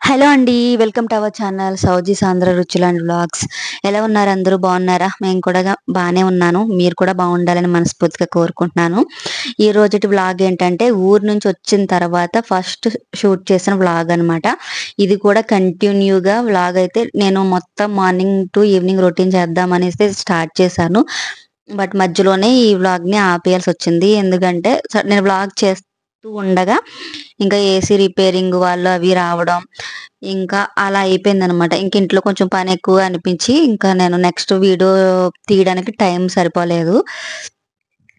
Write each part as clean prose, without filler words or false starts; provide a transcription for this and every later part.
Hello అండి. Welcome to our channel సౌజీ సాంద్ర రుచులు అండ్ వ్లాగ్స్. ఎలా ఉన్నారు? అందరూ బాగున్నారా? మేము కూడా బాగానే ఉన్నాను. మీరు కూడా బాగుండాలని మనస్ఫూర్తిగా కోరుకుంటున్నాను. ఈ రోజుటి వ్లాగ్ ఏంటంటే ఊరు నుంచి వచ్చిన తర్వాత ఫస్ట్ షూట్ చేసిన వ్లాగ్ అనమాట. ఇది కూడా కంటిన్యూగా వ్లాగ్ అయితే నేను మొత్తం మార్నింగ్ టు ఈవినింగ్ రొటీన్ చేద్దామనేసి స్టార్ట్ చేశాను. బట్ మధ్యలోనే ఈ వ్లాగ్ని ఆపేయాల్సి వచ్చింది. ఎందుకంటే నేను వ్లాగ్ చేస్తూ ఉండగా ఇంకా ఏసీ రిపేరింగ్ వాళ్ళు అవి రావడం ఇంకా అలా అయిపోయిందనమాట. ఇంక ఇంట్లో కొంచెం పని ఎక్కువ అనిపించి ఇంకా నేను నెక్స్ట్ వీడియో తీయడానికి టైం సరిపోలేదు.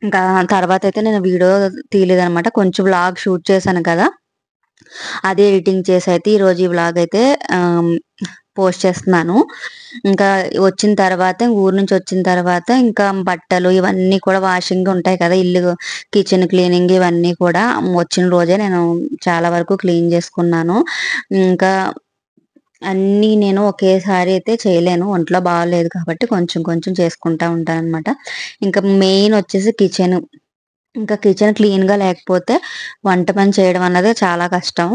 ఇంకా తర్వాత అయితే నేను వీడియో తీయలేదనమాట. కొంచెం వ్లాగ్ షూట్ చేశాను కదా, అదే ఎడిటింగ్ చేసి అయితే ఈరోజు ఈ వ్లాగ్ అయితే పోస్ట్ చేస్తున్నాను. ఇంకా వచ్చిన తర్వాత ఊరు నుంచి వచ్చిన తర్వాత ఇంకా బట్టలు ఇవన్నీ కూడా వాషింగ్ ఉంటాయి కదా, ఇల్లు కిచెన్ క్లీనింగ్ ఇవన్నీ కూడా వచ్చిన రోజే నేను చాలా వరకు క్లీన్ చేసుకున్నాను. ఇంకా అన్నీ నేను ఒకేసారి అయితే చేయలేను, ఒంట్లో బాగాలేదు కాబట్టి కొంచెం కొంచెం చేసుకుంటా ఉంటాను అనమాట. ఇంకా మెయిన్ వచ్చేసి కిచెన్. ఇంకా కిచెన్ క్లీన్గా లేకపోతే వంట పని చేయడం అన్నది చాలా కష్టం.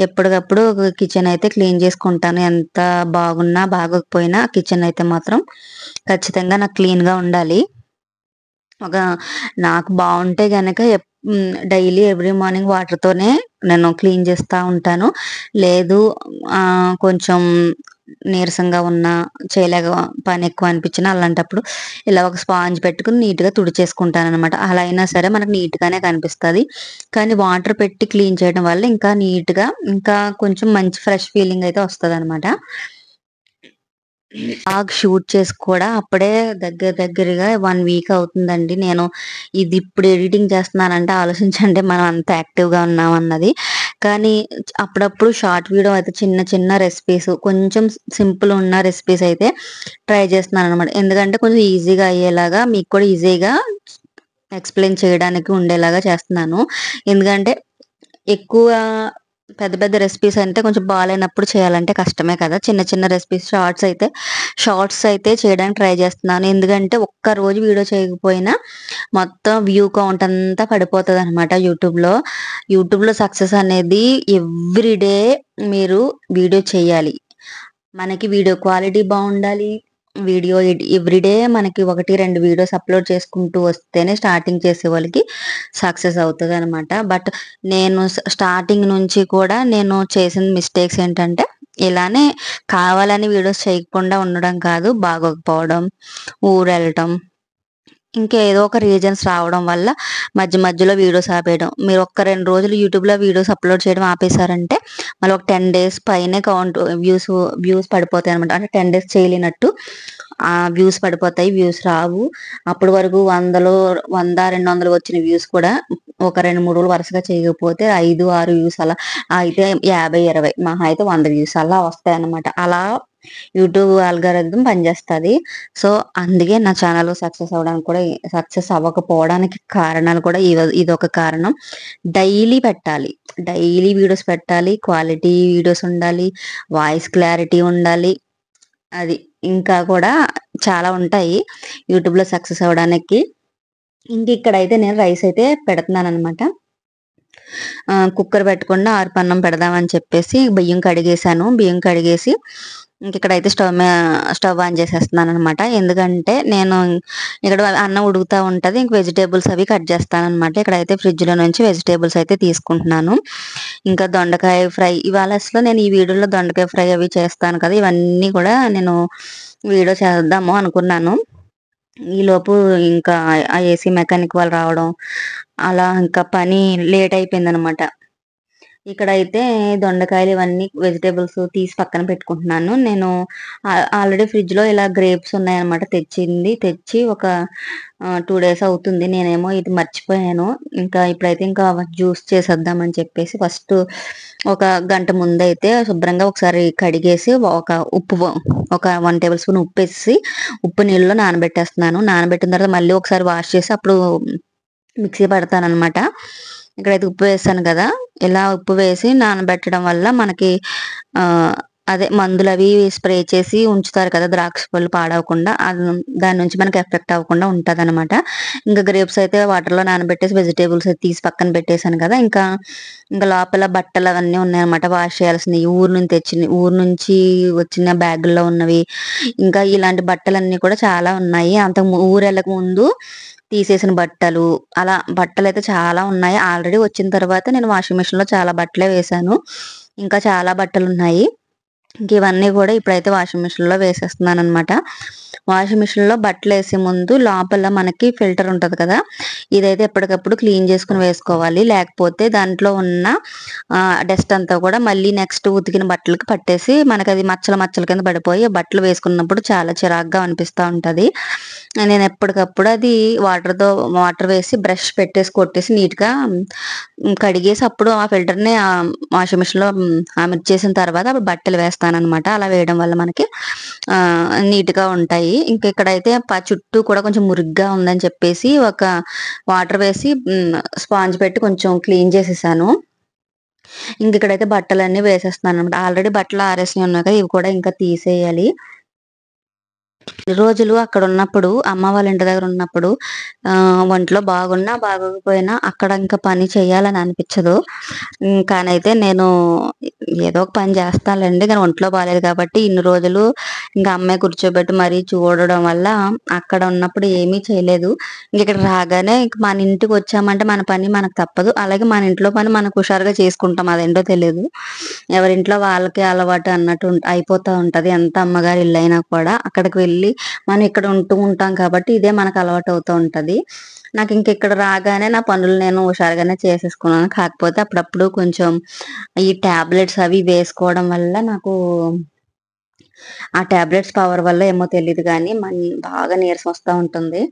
ఎప్పటికప్పుడు కిచెన్ అయితే క్లీన్ చేసుకుంటాను. ఎంత బాగున్నా బాగోకపోయినా కిచెన్ అయితే మాత్రం ఖచ్చితంగా నాకు క్లీన్గా ఉండాలి. ఒక నాకు బాగుంటే గనక డైలీ ఎవ్రీ మార్నింగ్ వాటర్తోనే నేను క్లీన్ చేస్తూ ఉంటాను. లేదు కొంచెం నీరసంగా ఉన్నా, చేయలేక పని ఎక్కువ అనిపించినా అలాంటప్పుడు ఇలా ఒక స్పాంజ్ పెట్టుకుని నీట్గా తుడిచేసుకుంటాను అనమాట. అలా అయినా సరే మనకు నీట్గానే కనిపిస్తుంది. కానీ వాటర్ పెట్టి క్లీన్ చేయడం వల్ల ఇంకా నీట్గా, ఇంకా కొంచెం మంచి ఫ్రెష్ ఫీలింగ్ అయితే వస్తుంది అనమాట. బాగా షూట్ చేసి కూడా అప్పుడే దగ్గరగా 1 వీక్ అవుతుందండి. నేను ఇది ఇప్పుడు ఎడిటింగ్ చేస్తున్నానంటే ఆలోచించండి మనం అంత యాక్టివ్గా ఉన్నామన్నది. కానీ అప్పుడప్పుడు షార్ట్ వీడియో అయితే చిన్న చిన్న రెసిపీస్, కొంచెం సింపుల్ ఉన్న రెసిపీస్ అయితే ట్రై చేస్తున్నాను అనమాట. ఎందుకంటే కొంచెం ఈజీగా అయ్యేలాగా, మీకు కూడా ఈజీగా ఎక్స్ప్లెయిన్ చేయడానికి ఉండేలాగా చేస్తున్నాను. ఎందుకంటే ఎక్కువ పెద్ద పెద్ద రెసిపీస్ అంటే కొంచెం బాగాలేనప్పుడు చేయాలంటే కష్టమే కదా. చిన్న చిన్న రెసిపీస్ షార్ట్స్ అయితే చేయడానికి ట్రై చేస్తున్నాను. ఎందుకంటే ఒక్క రోజు వీడియో చేయకపోయినా మొత్తం వ్యూ కౌంట్ అంతా పడిపోతుంది అనమాట యూట్యూబ్లో సక్సెస్ అనేది ఎవ్రీడే మీరు వీడియో చేయాలి. మనకి వీడియో క్వాలిటీ బాగుండాలి. వీడియో ఎవ్రీడే మనకి 1-2 వీడియోస్ అప్లోడ్ చేసుకుంటూ వస్తేనే స్టార్టింగ్ చేసే వాళ్ళకి సక్సెస్ అవుతుంది అనమాట. బట్ నేను స్టార్టింగ్ నుంచి కూడా నేను చేసిన మిస్టేక్స్ ఏంటంటే ఇలానే కావాలని వీడియోస్ చేయకుండా ఉండడం కాదు, బాగోకపోవడం, ఊరు వెళ్ళటం, ఇంకేదో ఒక రీజన్స్ రావడం వల్ల మధ్యలో వీడియోస్ ఆపేయడం. మీరు ఒక్క 2 రోజులు యూట్యూబ్లో వీడియోస్ అప్లోడ్ చేయడం ఆపేశారంటే మళ్ళీ ఒక 10 డేస్ పైనే కౌంట్ వ్యూస్ పడిపోతాయి అనమాట. అంటే 10 డేస్ చేయలేనట్టు వ్యూస్ పడిపోతాయి, వ్యూస్ రావు. అప్పటి వరకు 100, 200 వచ్చిన వ్యూస్ కూడా ఒక 2-3 రోజులు వరుసగా చేయకపోతే 5-6 వ్యూస్ అలా అయితే 50-20 మహా అయితే 100 వ్యూస్ అలా వస్తాయి అనమాట. అలా యూట్యూబ్ ఆల్గారిథం పనిచేస్తుంది. సో అందుకే నా ఛానల్ సక్సెస్ అవ్వకపోవడానికి కారణాలు కూడా ఇదొక కారణం. డైలీ పెట్టాలి, డైలీ వీడియోస్ పెట్టాలి, క్వాలిటీ వీడియోస్ ఉండాలి, వాయిస్ క్లారిటీ ఉండాలి. అది ఇంకా కూడా చాలా ఉంటాయి యూట్యూబ్లో సక్సెస్ అవ్వడానికి. ఇంక ఇక్కడైతే నేను రైస్ అయితే పెడుతున్నాను అనమాట. కుక్కర్ పెట్టకుండా ఆర్పన్నం పెడదామని చెప్పేసి బియ్యం కడిగేసి ఇంక ఇక్కడైతే స్టవ్ ఆన్ చేసేస్తున్నాను అనమాట. ఎందుకంటే నేను ఇక్కడ అన్నం ఉడుకుతూ ఉంటుంది, ఇంక వెజిటేబుల్స్ అవి కట్ చేస్తాను అనమాట. ఇక్కడైతే ఫ్రిడ్జ్లో నుంచి వెజిటేబుల్స్ అయితే తీసుకుంటున్నాను. ఇంకా దొండకాయ ఫ్రై ఇవాళ అసలు నేను ఈ వీడియోలో దొండకాయ ఫ్రై అవి చేస్తాను కదా, ఇవన్నీ కూడా నేను వీడియో చేద్దాము అనుకున్నాను. ఈలోపు ఇంకా ఆ ఏసీ మెకానిక్ వాళ్ళు రావడం, అలా ఇంకా పని లేట్ అయిపోయిందనమాట. ఇక్కడైతే దొండకాయలు ఇవన్నీ వెజిటేబుల్స్ తీసి పక్కన పెట్టుకుంటున్నాను. నేను ఆల్రెడీ ఫ్రిడ్జ్లో ఇలా గ్రేప్స్ ఉన్నాయన్నమాట. తెచ్చి ఒక 2 డేస్ అవుతుంది. నేనేమో ఇది మర్చిపోయాను. ఇప్పుడైతే జ్యూస్ చేసేద్దామని చెప్పేసి ఫస్ట్ ఒక గంట ముందైతే శుభ్రంగా ఒకసారి కడిగేసి ఒక 1 టేబుల్ స్పూన్ ఉప్పు వేసి ఉప్పు నీళ్ళలో నానబెట్టేస్తున్నాను. నానబెట్టిన తర్వాత మళ్ళీ ఒకసారి వాష్ చేసి అప్పుడు మిక్సీ పడతాను అనమాట. ఇక్కడైతే ఉప్పు వేసాను కదా, ఇలా ఉప్పు వేసి నానబెట్టడం వల్ల మనకి అదే మందులవి స్ప్రే చేసి ఉంచుతారు కదా! ద్రాక్ష పళ్ళు పాడవకుండా. దాని నుంచి మనకి ఎఫెక్ట్ అవ్వకుండా ఉంటదనమాట. ఇంకా గ్రేప్స్ అయితే వాటర్‌లో నానబెట్టేసి వెజిటబుల్స్ అది తీసి పక్కన పెట్టేసాను కదా! ఇంకా లోపల బట్టలు అవన్నీ ఉన్నాయన్నమాట వాష్ చేయాల్సినయి. ఊరు నుంచి వచ్చిన బ్యాగుల్లో ఉన్నవి. ఇంకా ఇలాంటి బట్టలన్నీ కూడా చాలా ఉన్నాయి. ఊరెళ్ళక ముందు తీసేసిన బట్టలు, అలా బట్టలైతే చాలా ఉన్నాయి. ఆల్రెడీ వచ్చిన తర్వాత నేను వాషింగ్ మిషన్‌లో చాలా బట్టలే వేశాను. ఇంకా చాలా బట్టలున్నాయి. ఇవన్నీ కూడా ఇప్పుడైతే వాషింగ్ మిషన్‌లో వేసేస్తున్నాననమాట. వాషింగ్ మిషన్‌లో బట్టలేసే ముందు లోపల మనకి ఫిల్టర్ ఉంటది కదా! ఇదైతే ఎప్పటికప్పుడు క్లీన్ చేసుకొని వేసుకోవాలి. లేకపోతే దాంట్లో ఉన్న డస్ట్ అంతా కూడా మళ్ళీ నెక్స్ట్ ఉతికిన బట్టలకి పట్టేసి మనకది మచ్చల మచ్చల కింద పడిపోయి బట్టలు వేసుకున్నప్పుడు చాలా చిరాకుగా అనిపిస్తా ఉంటది. నేను ఎప్పటికప్పుడు అది వాటర్ వేసి బ్రష్ పెట్టేసి కొట్టేసి నీట్‌గా కడిగేసి అప్పుడు ఆ ఫిల్టర్‌ని వాషింగ్ మిషన్‌లో అమర్చేసిన తర్వాత అప్పుడు బట్టలు వేస్తాననమాట. అలా వేయడం వల్ల మనకి నీట్‌గా ఉంటాయి. ఇంక ఇక్కడైతే చుట్టూ కూడా కొంచెం మురికిగా ఉందని చెప్పేసి ఒక వాటర్ వేసి స్పాంజ్ పెట్టి కొంచెం క్లీన్ చేసేసాను. ఇక్కడైతే బట్టలన్నీ వేసేస్తున్నాననమాట. ఆల్రెడీ బట్టలు ఆరేసినయి ఉన్నాయి కదా! ఇవి కూడా ఇంకా తీసేయాలి. రోజులు అక్కడున్నప్పుడు అమ్మ వాళ్ళ ఇంటి దగ్గర ఉన్నప్పుడు ఒంట్లో బాగున్నా, బాగోకపోయినా అక్కడ ఇంకా పని చేయాలని అనిపిచ్చదు. కానైతే నేను ఏదో ఒక పని చేస్తానులెండి. కానీ ఒంట్లో బాలేదు కాబట్టి ఇన్ని రోజులు ఇంకా అమ్మే కూర్చోబెట్టి మరీ చూడడం వల్ల అక్కడ ఉన్నప్పుడు ఏమీ చేయలేదు. ఇక్కడ రాగానే ఇంక మన ఇంటికొచ్చామంటే మన పని మనకు తప్పదు. అలాగే మన ఇంట్లో పని మనకు హుషారుగా చేసుకుంటాం. అదేంటో తెలీదు. ఎవరింట్లో వాళ్ళకే అలవాటు అన్నట్టు అయిపోతా ఉంటది. ఎంత అమ్మగారి ఇల్లైనా కూడా అక్కడికి వెళ్ళి మనం ఇక్కడ ఉంటూ ఉంటాం కాబట్టి ఇదే మనకు అలవాటు అవుతూ ఉంటది. నాకు ఇక్కడ రాగానే నా పనులు నేను హుషారుగానే చేసేసుకున్నాను. కాకపోతే అప్పుడప్పుడు కొంచెం ఈ టాబ్లెట్స్ అవి వేసుకోవడం వల్ల నాకు ఆ టాబ్లెట్స్ పవర్ వల్ల ఏమో తెలీదు గానీ బాగా నీరసం వస్తా ఉంటుంది.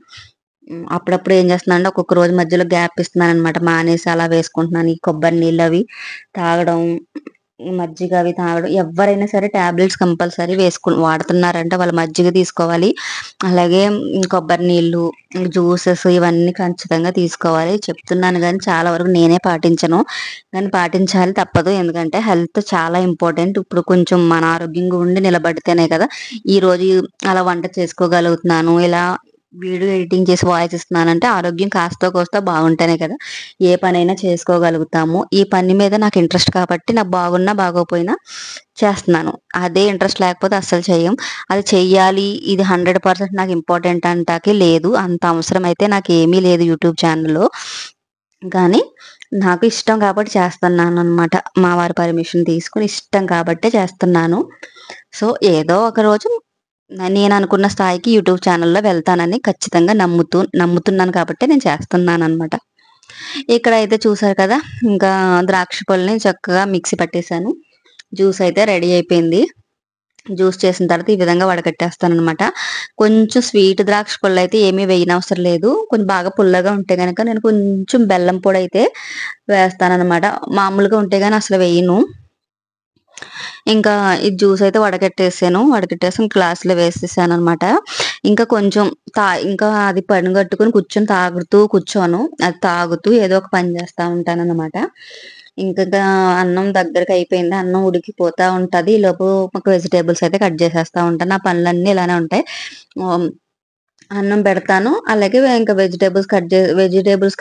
అప్పుడప్పుడు ఏం చేస్తున్నానంటే ఒక్కొక్క రోజు మధ్యలో గ్యాప్ ఇస్తున్నాననమాట. మానేసి అలా వేసుకుంటున్నాను. ఈ కొబ్బరి నీళ్ళవి తాగడం, మజ్జిగ అవి తాగడం. ఎవ్వరైనా సరే టాబ్లెట్స్ కంపల్సరీ వాడుతున్నారంటే వాళ్ళు మజ్జిగ తీసుకోవాలి. అలాగే కొబ్బరి నీళ్ళు, జ్యూసెస్ ఇవన్నీ ఖచ్చితంగా తీసుకోవాలి. చెప్తున్నాను గానీ చాలా వరకు నేనే పాటించను. కానీ పాటించాలి తప్పదు. ఎందుకంటే హెల్త్ చాలా ఇంపార్టెంట్. ఇప్పుడు కొంచెం మన ఆరోగ్యంగా ఉండి నిలబడితేనే కదా! ఈరోజు అలా వంట చేసుకోగలుగుతున్నాను. ఇలా వీడియో ఎడిటింగ్ చేసి వాయిస్ ఇస్తున్నానంటే ఆరోగ్యం కాస్తో కోస్తో బాగుంటేనే కదా ఏ పనైనా చేసుకోగలుగుతాము. ఈ పని మీద నాకు ఇంట్రెస్ట్ కాబట్టి నాకు బాగున్నా బాగోపోయినా చేస్తున్నాను. అదే ఇంట్రెస్ట్ లేకపోతే అస్సలు చెయ్యం. అది చెయ్యాలి, ఇది 100% నాకు ఇంపార్టెంట్ అంటాకి లేదు. అంత అవసరం అయితే నాకేమీ లేదు యూట్యూబ్ ఛానల్‌లో. కానీ నాకు ఇష్టం కాబట్టి చేస్తున్నాననమాట. మా వారి పర్మిషన్ తీసుకొని ఇష్టం కాబట్టే చేస్తున్నాను. సో, ఏదో ఒక రోజు నేననుకున్న స్థాయికి యూట్యూబ్ ఛానల్‌లో వెళ్తానని ఖచ్చితంగా నమ్ముతున్నాను కాబట్టే నేను చేస్తున్నాననమాట. ఇక్కడైతే చూసారు కదా! ఇంకా ద్రాక్ష పళ్ళని చక్కగా మిక్సీ పట్టేసాను. జ్యూస్ అయితే రెడీ అయిపోయింది. జ్యూస్ చేసిన తర్వాత ఈ విధంగా వడకట్టేస్తాననమాట. కొంచెం స్వీట్ ద్రాక్ష పళ్ళయితే ఏమీ వేయనవసరం లేదు. కొంచెం బాగా పుల్లగా ఉంటే గనక నేను కొంచెం బెల్లం పొడైతే వేస్తాననమాట. మామూలుగా ఉంటే గాని అసలు వేయను. ఇంకా ఈ జ్యూస్ అయితే వడకట్టేసి గ్లాస్‌లో వేసేసాననమాట. ఇంకా కొంచెం ఇంకా అది పనిగట్టుకొని తాగుతూ కూర్చోను. అది తాగుతూ ఏదో ఒక పని చేస్తా ఉంటాననమాట. ఇంకా అన్నం దగ్గరకయిపోయింది. అన్నం ఉడికిపోతా ఉంటది. ఈలోపు ఒక వెజిటబుల్స్ అయితే కట్ చేసేస్తా ఉంటాను. నా పనులన్నీ ఇలానే ఉంటాయి. ఆహ్, అన్నం పెడతాను. అలాగే ఇంకా వెజిటబుల్స్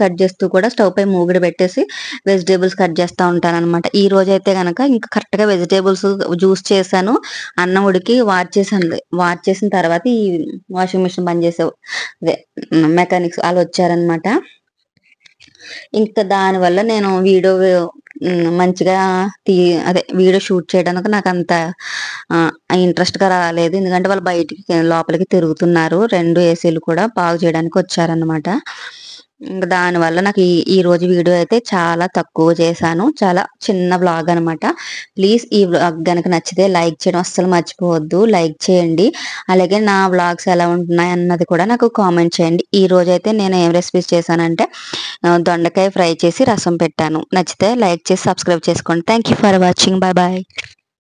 కట్ చేస్తూ కూడా స్టవ్ పై మూకుడు పెట్టేసి వెజిటబుల్స్ కట్ చేస్తా ఉంటాననమాట. ఈ రోజైతే గనక ఇంకా కరెక్ట్‌గా వెజిటబుల్స్ జ్యూస్ చేశాను. అన్నం ఉడికి వార్చేసిన తర్వాత ఈ వాషింగ్ మిషన్ బంద్ చేసే అదే మెకానిక్స్ ఆళ్ళొచ్చారనమాట. ఇంకా దానివల్ల నేను మంచిగా తీ వీడియో షూట్ చేయడానికి నాకంత ఇంట్రెస్ట్‌గా రాలేదు. ఎందుకంటే వాళ్ళు లోపలికి తిరుగుతున్నారు. 2 ఏసీలు కూడా బాగు చేయడానికి వచ్చారనమాట. ఇంక దానివల్ల నాకు ఈ రోజు వీడియో అయితే చాలా తక్కువ చేశాను. చాలా చిన్న వ్లాగ్ అనమాట. ప్లీజ్ ఈ వ్లాగ్ గనక నచ్చితే లైక్ చేయడం అస్సలు మర్చిపోవద్దు. లైక్ చేయండి. అలాగే నా వ్లాగ్స్ ఎలా ఉంటున్నాయి అన్నది కూడా నాకు కామెంట్ చేయండి. ఈ రోజైతే నేను ఏం రెసిపీస్ చేశానంటే దొండకాయ ఫ్రై చేసి రసం పెట్టాను. నచ్చితే లైక్ చేసి సబ్స్క్రైబ్ చేసుకోండి. Thank you for watching. Bye bye.